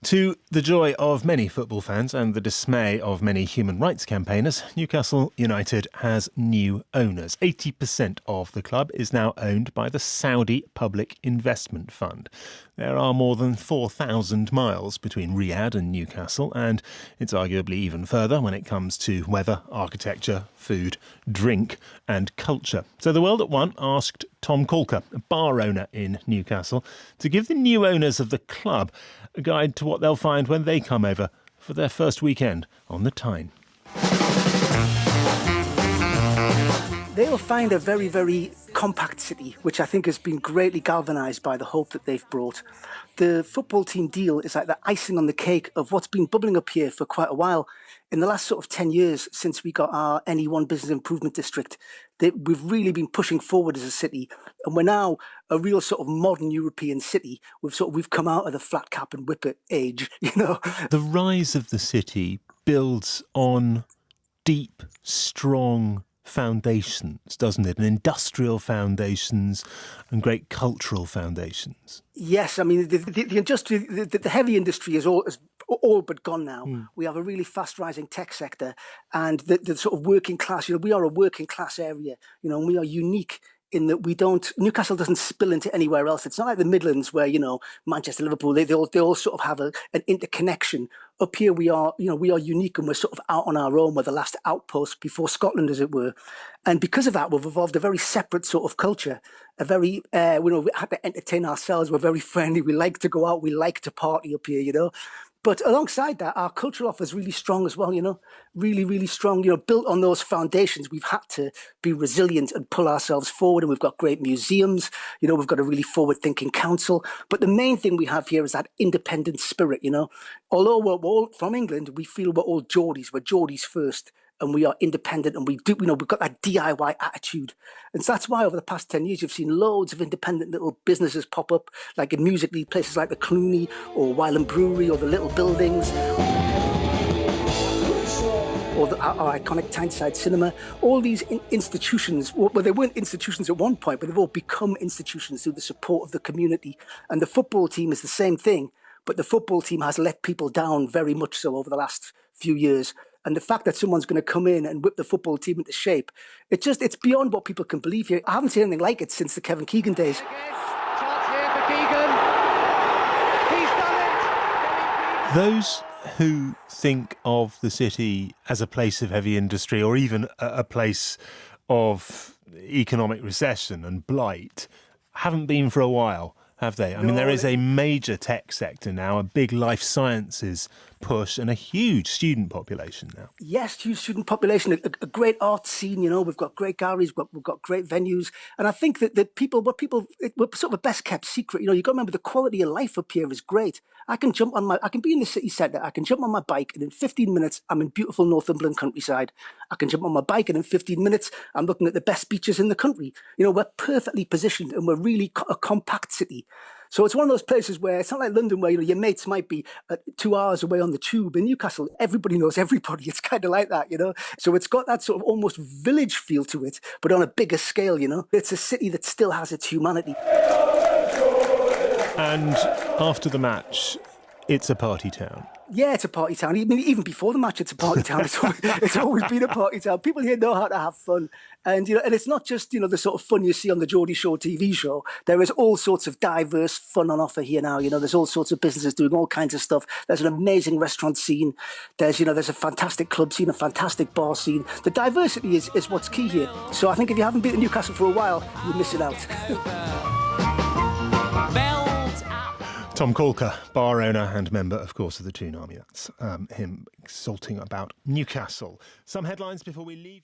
To the joy of many football fans and the dismay of many human rights campaigners, Newcastle United has new owners. 80% of the club is now owned by the Saudi Public Investment Fund. There are more than 4,000 miles between Riyadh and Newcastle, and it's arguably even further when it comes to weather, architecture, food, drink and culture. So the World at One asked Tom Caulker, a bar owner in Newcastle, to give the new owners of the club a guide to what they'll find when they come over for their first weekend on the Tyne. They'll find a very, very compact city, which I think has been greatly galvanised by the hope that they've brought. The football team deal is like the icing on the cake of what's been bubbling up here for quite a while. In the last sort of 10 years since we got our NE1 Business Improvement District, we've really been pushing forward as a city. And we're now a real sort of modern European city. We've come out of the flat cap and whippet age, you know. The rise of the city builds on deep, strong foundations, doesn't it? And industrial foundations and great cultural foundations. Yes, I mean, the heavy industry is all but gone now. We have a really fast-rising tech sector and the sort of working class, we are a working class area, and we are unique in that Newcastle doesn't spill into anywhere else. It's not like the Midlands where, Manchester, Liverpool, they all sort of have an interconnection. Up here we are unique and we're sort of out on our own. We're the last outpost before Scotland, as it were. And because of that, we've evolved a very separate sort of culture, we have to entertain ourselves. We're very friendly. We like to go out. We like to party up here, But alongside that, our cultural offer is really strong as well, really, really strong. Built on those foundations, we've had to be resilient and pull ourselves forward. And we've got great museums, we've got a really forward-thinking council. But the main thing we have here is that independent spirit, Although we're all from England, we feel we're all Geordies. We're Geordies first. And we are independent and we've got that DIY attitude. And so that's why over the past 10 years, you've seen loads of independent little businesses pop up, like in musically places like the Clooney or Wylam Brewery or the Little Buildings, or our iconic Tyneside Cinema. All these institutions, well, they weren't institutions at one point, but they've all become institutions through the support of the community. And the football team is the same thing, but the football team has let people down very much so over the last few years. And the fact that someone's going to come in and whip the football team into shape, it's beyond what people can believe here. I haven't seen anything like it since the Kevin Keegan days. Chance here for Keegan. He's done it. Those who think of the city as a place of heavy industry or even a place of economic recession and blight haven't been for a while, have they? I mean, there is a major tech sector now, a big life sciences push and a huge student population now. Yes, huge student population, a great art scene, we've got great galleries, we've got great venues. And I think that we're sort of a best kept secret. You've got to remember the quality of life up here is great. I can be in the city centre, I can jump on my bike and in 15 minutes, I'm in beautiful Northumberland countryside. I can jump on my bike and in 15 minutes, I'm looking at the best beaches in the country. We're perfectly positioned and we're really a compact city. So it's one of those places where it's not like London where, your mates might be 2 hours away on the tube. In Newcastle, everybody knows everybody. It's kind of like that, So it's got that sort of almost village feel to it, but on a bigger scale, It's a city that still has its humanity. And after the match, it's a party town. Yeah, it's a party town. Even before the match, it's a party town. It's always been a party town. People here know how to have fun. And, and it's not just, the sort of fun you see on the Geordie Shore TV show. There is all sorts of diverse fun on offer here now. There's all sorts of businesses doing all kinds of stuff. There's an amazing restaurant scene. There's a fantastic club scene, a fantastic bar scene. The diversity is what's key here. So I think if you haven't been to Newcastle for a while, you're missing out. Tom Caulker, bar owner and member, of course, of the Toon Army. That's him exulting about Newcastle. Some headlines before we leave.